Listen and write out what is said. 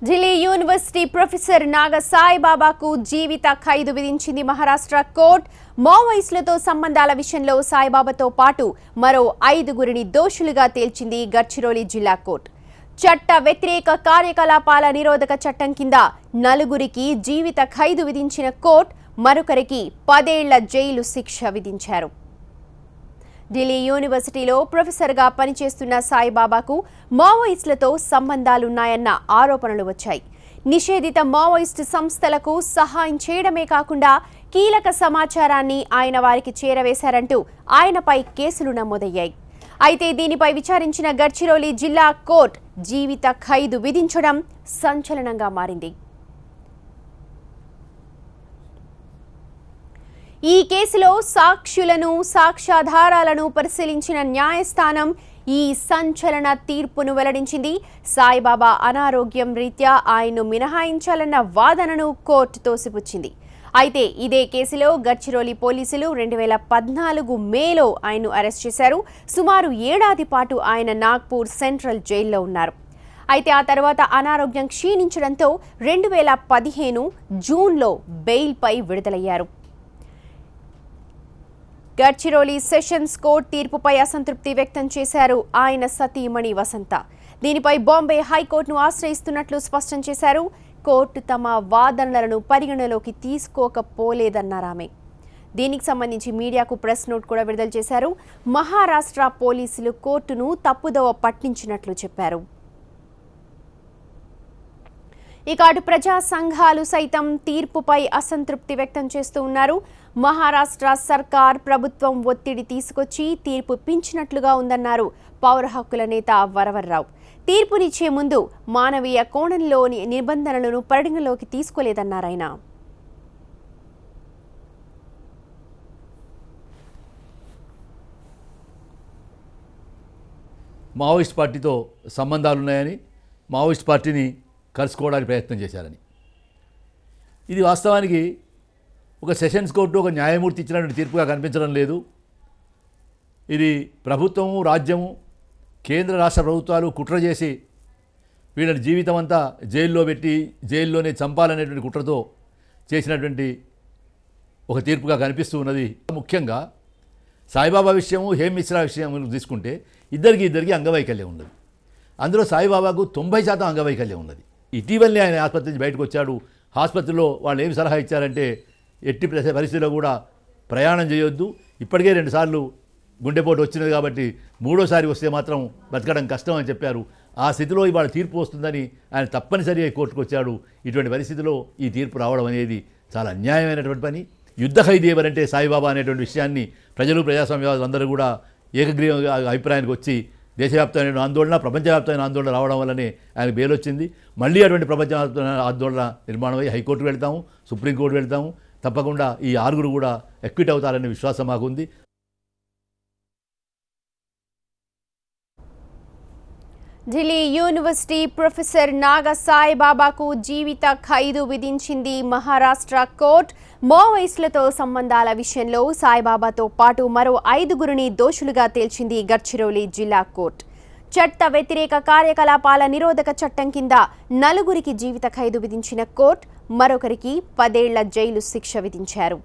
Delhi university professor నాగ సాయిబాబాకు జీవిత ఖైదు విధించింది Maharashtra court. మావోయిస్టులతో సంబంధాల విషయంలో సాయిబాబాతో పాటు మరో 5గురిని దోషులుగా తేల్చింది గడ్చిరోలి జిల్లా కోర్టు. చట్ట వ్యతిరేక కార్యకలాపాల నిరోధక చట్టం కింద 4గురికి జీవిత ఖైదు విధించిన కోర్టు మరొకరికి 10 ఏళ్ల జైలు శిక్ష విధించారు. ఢిల్లీ యూనివర్సిటీలో ప్రొఫెసర్గా పనిచేస్తున్న సాయిబాబాకు మావోయిస్టులతో సంబంధాలున్నాయన్న ఆరోపణలు వచ్చాయి. నిషేధిత మావోయిస్టు సంస్థలకు సహాయం చేయడమే కాకుండా కీలక సమాచారాన్ని ఆయన వారికి చేరవేశారంటూ ఆయనపై కేసులు నమోదయ్యాయి. అయితే దీనిపై విచారించిన గడ్చిరోలి జిల్లా కోర్టు జీవిత ఖైదు విధించడం సంచలనంగా మారింది. ఈ కేసులో సాక్షులను, సాక్ష్యాధారాలను పరిశీలించిన న్యాయస్థానం ఈ సంచలన తీర్పును వెల్లడించింది. సాయిబాబా అనారోగ్యం రీత్యా ఆయన్ను మినహాయించాలన్న వాదనను కోర్టు తోసిపుచ్చింది. అయితే ఇదే కేసులో గడ్చిరోలి పోలీసులు 2014 మేలో ఆయన్ను అరెస్ట్ చేశారు. సుమారు ఏడాది పాటు ఆయన నాగ్పూర్ సెంట్రల్ జైల్లో ఉన్నారు. అయితే ఆ తర్వాత అనారోగ్యం క్షీణించడంతో 2015 జూన్లో బెయిల్పై విడుదలయ్యారు. గడ్చిరోలి సెషన్స్ కోర్టు తీర్పుపై అసంతృప్తి వ్యక్తం చేశారు ఆయన సతీమణి వసంత. దీనిపై బాంబే హైకోర్టును ఆశ్రయిస్తున్నట్లు స్పష్టం చేశారు. కోర్టు తమ వాదనలను పరిగణలోకి తీసుకోకపోలేదన్నారామె. దీనికి సంబంధించి మీడియాకు ప్రెస్ నోట్ కూడా విడుదల చేశారు. మహారాష్ట్ర పోలీసులు కోర్టును తప్పుదోవ పట్టించినట్లు చెప్పారు. ఇక అటు ప్రజా సంఘాలు సైతం తీర్పుపై అసంతృప్తి వ్యక్తం చేస్తూ ఉన్నారు. మహారాష్ట్ర సర్కార్ ప్రభుత్వం ఒత్తిడి తీసుకొచ్చి తీర్పు ఇప్పించినట్లుగా ఉందన్నారు పౌర హక్కుల నేత వరవర్రావు. తీర్పునిచ్చే ముందు మానవీయ కోణంలోని నిబంధనలను పరిగణలోకి తీసుకోలేదన్నారాయన. మావోయిస్ట్ పార్టీతో సంబంధాలున్నాయని, మావోయిస్ట్ పార్టీని కలుసుకోవడానికి ప్రయత్నం చేశారని, ఇది వాస్తవానికి ఒక సెషన్స్ కోర్టు ఒక న్యాయమూర్తి ఇచ్చినటువంటి తీర్పుగా కనిపించడం లేదు. ఇది ప్రభుత్వము, రాజ్యము, కేంద్ర రాష్ట్ర ప్రభుత్వాలు కుట్ర చేసి వీళ్ళని జీవితం అంతా జైల్లో పెట్టి జైల్లోనే చంపాలనేటువంటి కుట్రతో చేసినటువంటి ఒక తీర్పుగా కనిపిస్తూ ఉన్నది. ముఖ్యంగా సాయిబాబా విషయము, హేమ్ మిశ్రా విషయం తీసుకుంటే ఇద్దరికి అంగవైకల్యం ఉన్నది. అందులో సాయిబాబాకు 90% అంగవైకల్యం ఉన్నది. ఇటీవలనే ఆయన ఆసుపత్రి నుంచి బయటకు వచ్చాడు. ఆసుపత్రిలో వాళ్ళు ఏమి సలహా ఇచ్చారంటే ఎట్టి పరిస్థితిలో కూడా ప్రయాణం చేయొద్దు, ఇప్పటికే 2 సార్లు గుండెపోటు వచ్చినది కాబట్టి 3వసారి వస్తే మాత్రం బతకడం కష్టం అని చెప్పారు. ఆ స్థితిలో ఇవాళ తీర్పు వస్తుందని ఆయన తప్పనిసరిగా కోర్టుకు వచ్చాడు. ఇటువంటి పరిస్థితిలో ఈ తీర్పు రావడం అనేది చాలా అన్యాయమైనటువంటి పని. యుద్ధ ఖైదీ ఎవరంటే సాయిబాబా అనేటువంటి విషయాన్ని ప్రజలు, ప్రజాస్వామ్యవాదులు అందరూ కూడా ఏకగ్రీవ అభిప్రాయానికి వచ్చి దేశవ్యాప్తమైన ఆందోళన, ప్రపంచవ్యాప్తమైన ఆందోళన రావడం వల్లనే ఆయన బెయిల్ వచ్చింది. మళ్ళీ అటువంటి ప్రపంచవ్యాప్తమైన ఆందోళన నిర్మాణమై హైకోర్టుకు వెళ్తాము, సుప్రీంకోర్టు వెళ్తాము. తప్పకుండా ఈ 6గురు కూడా ఎక్విట్ అవుతారనే విశ్వాసం మాకుంది. ఢిల్లీ యూనివర్సిటీ ప్రొఫెసర్ నాగ సాయిబాబాకు జీవిత ఖైదు విధించింది మహారాష్ట్ర కోర్టు. మావోయిస్టులతో సంబంధాల విషయంలో సాయిబాబాతో పాటు మరో 5గురిని దోషులుగా తేల్చింది గడ్చిరోలి జిల్లా కోర్టు. చట్ట వ్యతిరేక కార్యకలాపాల నిరోధక చట్టం కింద 4గురికి జీవిత ఖైదు విధించిన కోర్టు మరొకరికి 10 ఏళ్ల జైలు శిక్ష విధించారు.